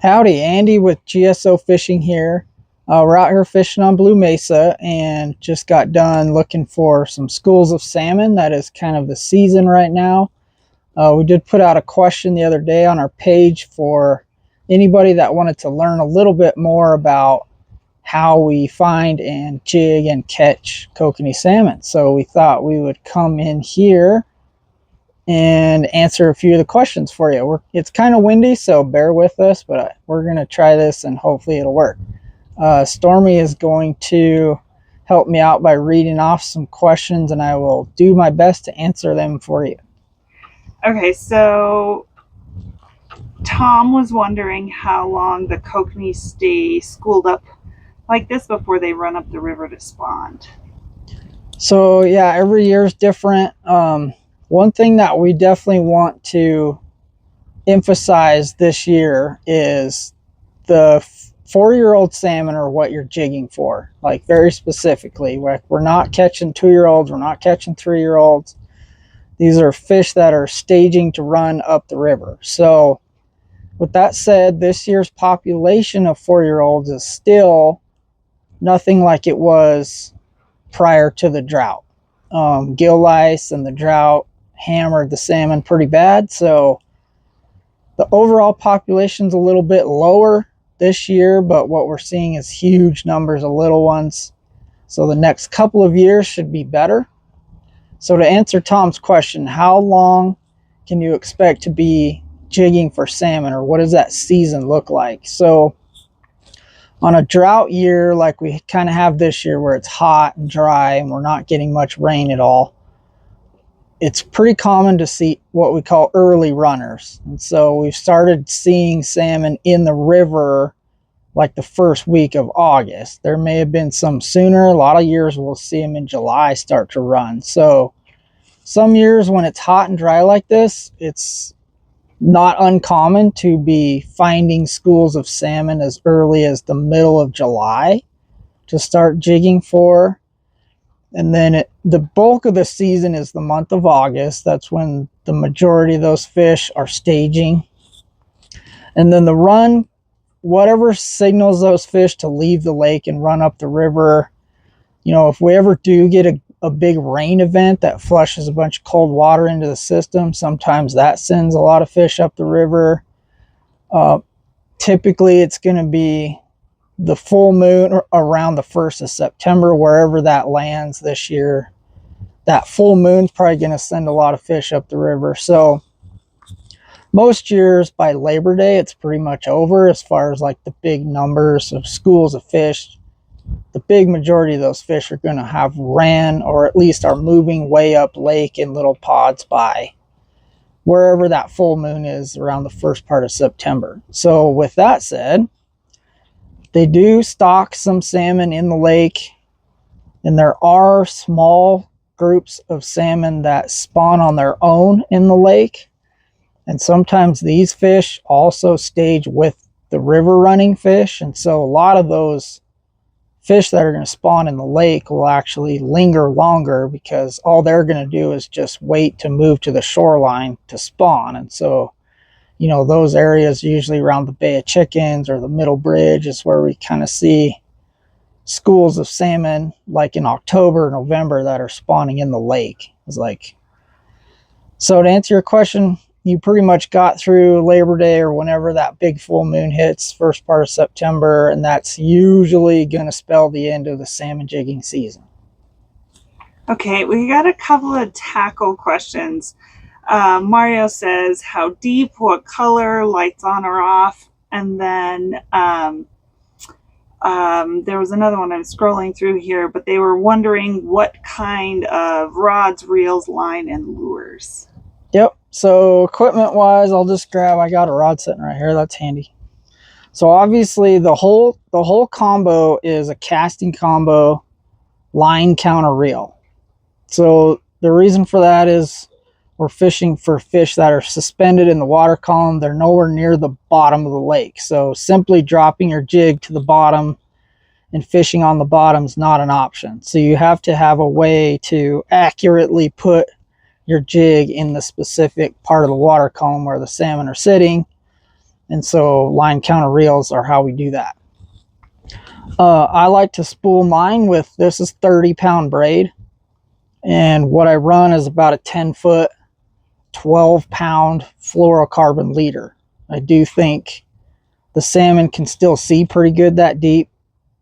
Howdy, Andy with GSO Fishing here. We're out here fishing on Blue Mesa and just got done looking for some schools of salmon. That is kind of the season right now. We did put out a question the other day on our page for anybody that wanted to learn a little bit more about how we find and jig and catch kokanee salmon. So we thought we would come in here and answer a few of the questions for you. It's kind of windy, so bear with us, but we're going to try this and hopefully it'll work. Stormy is going to help me out by reading off some questions, and I will do my best to answer them for you. Okay, so Tom was wondering how long the kokanee stay schooled up like this before they run up the river to spawn. So yeah, every year is different. One thing that we definitely want to emphasize this year is the 4-year-old salmon are what you're jigging for, like very specifically. We're not catching 2-year-olds, we're not catching 3-year-olds. These are fish that are staging to run up the river. So with that said, this year's population of 4-year-olds is still nothing like it was prior to the drought. Gill lice and the drought hammered the salmon pretty bad, so the overall population's a little bit lower this year, but what we're seeing is huge numbers of little ones. So the next couple of years should be better. So to answer Tom's question, how long can you expect to be jigging for salmon, or what does that season look like? So on a drought year like we kind of have this year, where it's hot and dry and we're not getting much rain at all, it's pretty common to see what we call early runners. And so we've started seeing salmon in the river like the first week of August. There may have been some sooner. A lot of years we'll see them in July start to run. So some years when it's hot and dry like this, it's not uncommon to be finding schools of salmon as early as the middle of July to start jigging for. And then the bulk of the season is the month of August. That's when the majority of those fish are staging. And then the run, whatever signals those fish to leave the lake and run up the river. You know, if we ever do get a big rain event that flushes a bunch of cold water into the system, sometimes that sends a lot of fish up the river. Typically, it's going to be the full moon around the 1st of September, wherever that lands this year. That full moon's probably going to send a lot of fish up the river. So most years by Labor Day, it's pretty much over as far as like the big numbers of schools of fish. The big majority of those fish are going to have ran, or at least are moving way up lake in little pods by wherever that full moon is around the first part of September. So with that said, they do stock some salmon in the lake, and there are small groups of salmon that spawn on their own in the lake. And sometimes these fish also stage with the river running fish. And so a lot of those fish that are going to spawn in the lake will actually linger longer, because all they're going to do is just wait to move to the shoreline to spawn. And so, you know, those areas usually around the Bay of Chickens or the Middle Bridge is where we kind of see schools of salmon like in October, November that are spawning in the lake. It's like, so to answer your question, you pretty much got through Labor Day or whenever that big full moon hits, first part of September, and that's usually going to spell the end of the salmon jigging season. Okay, we got a couple of tackle questions. Mario says, how deep, what color, lights on or off? And then there was another one I'm scrolling through here, but they were wondering what kind of rods, reels, line, and lures. Yep. So equipment wise, I'll just grab, I got a rod sitting right here. That's handy. So obviously the whole combo is a casting combo line counter reel. So the reason for that is we're fishing for fish that are suspended in the water column. They're nowhere near the bottom of the lake. So simply dropping your jig to the bottom and fishing on the bottom is not an option. So you have to have a way to accurately put your jig in the specific part of the water column where the salmon are sitting. And so line counter reels are how we do that. I like to spool mine with, this is 30-pound braid. And what I run is about a 10-foot, 12-pound fluorocarbon leader. I do think the salmon can still see pretty good that deep.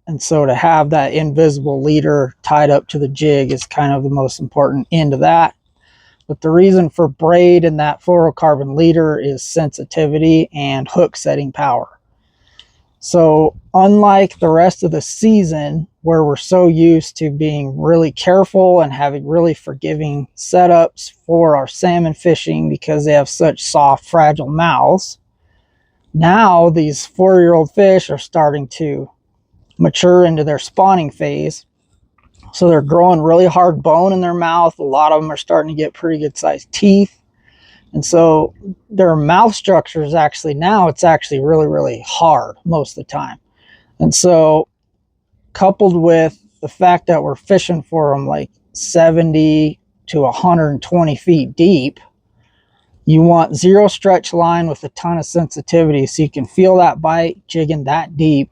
And so to have that invisible leader tied up to the jig is kind of the most important end of that. But the reason for braid in that fluorocarbon leader is sensitivity and hook setting power. So unlike the rest of the season, where we're so used to being really careful and having really forgiving setups for our salmon fishing because they have such soft, fragile mouths, now these 4-year-old fish are starting to mature into their spawning phase. So they're growing really hard bone in their mouth. A lot of them are starting to get pretty good sized teeth. And so their mouth structure is actually, now it's actually really, really hard most of the time. And so coupled with the fact that we're fishing for them like 70 to 120 feet deep, you want zero stretch line with a ton of sensitivity so you can feel that bite jigging that deep.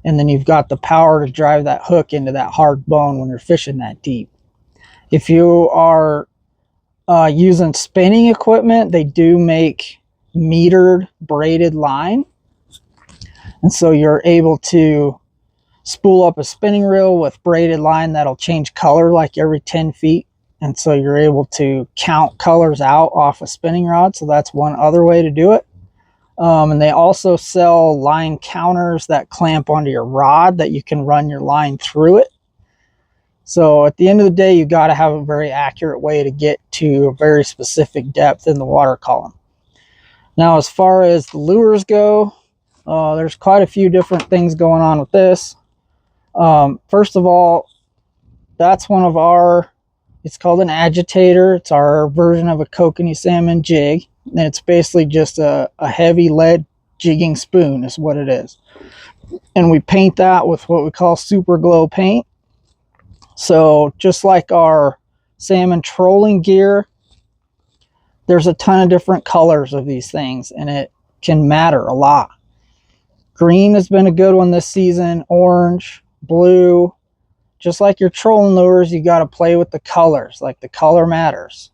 And then you've got the power to drive that hook into that hard bone when you're fishing that deep. If you are using spinning equipment, they do make metered braided line. And so you're able to spool up a spinning reel with braided line that'll change color like every 10 feet. And so you're able to count colors out off a spinning rod. So that's one other way to do it. And they also sell line counters that clamp onto your rod that you can run your line through it. So at the end of the day, you got to have a very accurate way to get to a very specific depth in the water column. Now, as far as the lures go, there's quite a few different things going on with this. First of all, that's one of our, it's called an agitator. It's our version of a kokanee salmon jig. And it's basically just a heavy lead jigging spoon is what it is. And we paint that with what we call super glow paint. So just like our salmon trolling gear, there's a ton of different colors of these things, and it can matter a lot. Green has been a good one this season, orange, blue. Just like your trolling lures, you got to play with the colors, like the color matters.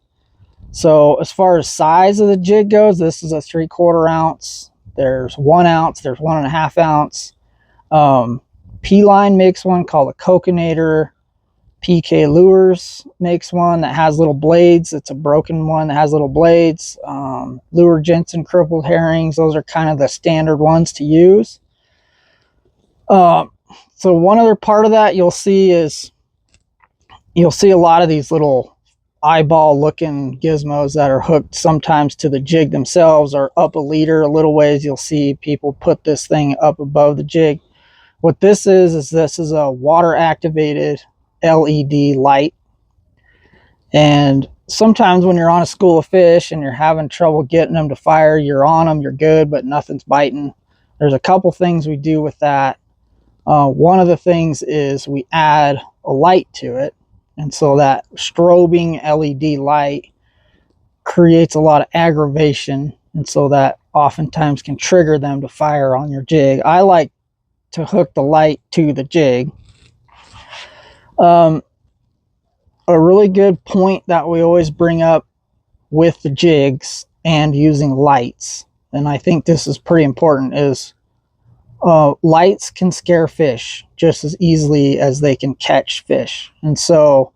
So as far as size of the jig goes, this is a 3/4 ounce. There's 1 ounce, there's 1.5 ounce. P-Line makes one called a Kokanator. PK Lures makes one that has little blades. It's a broken one that has little blades. Lure Jensen crippled herrings. Those are kind of the standard ones to use. So one other part of that you'll see is you'll see a lot of these little eyeball looking gizmos that are hooked sometimes to the jig themselves or up a leader a little ways. You'll see people put this thing up above the jig. What this is this is a water activated LED light. And sometimes when you're on a school of fish and you're having trouble getting them to fire, you're on them, you're good, but nothing's biting. There's a couple things we do with that. One of the things is we add a light to it. And so that strobing LED light creates a lot of aggravation. And so that oftentimes can trigger them to fire on your jig. I like to hook the light to the jig. A really good point that we always bring up with the jigs and using lights, and I think this is pretty important, is lights can scare fish just as easily as they can catch fish. And so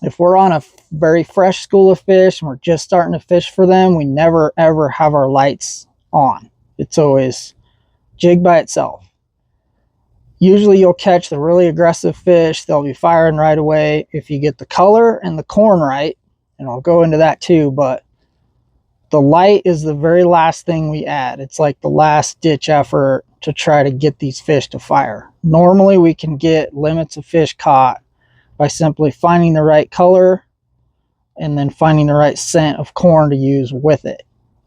if we're on a very fresh school of fish and we're just starting to fish for them, we never ever have our lights on. It's always jig by itself. Usually you'll catch the really aggressive fish. They'll be firing right away if you get the color and the corn right, and I'll go into that too, but the light is the very last thing we add. It's like the last ditch effort to try to get these fish to fire. Normally we can get limits of fish caught by simply finding the right color and then finding the right scent of corn to use with it.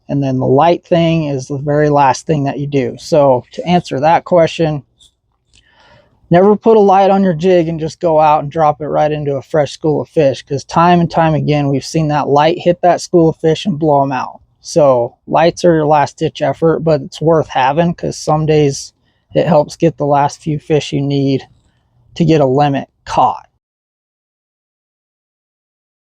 And then the light thing is the very last thing that you do. So to answer that question, never put a light on your jig and just go out and drop it right into a fresh school of fish, because time and time again we've seen that light hit that school of fish and blow them out. So lights are your last ditch effort, but it's worth having because some days it helps get the last few fish you need to get a limit caught.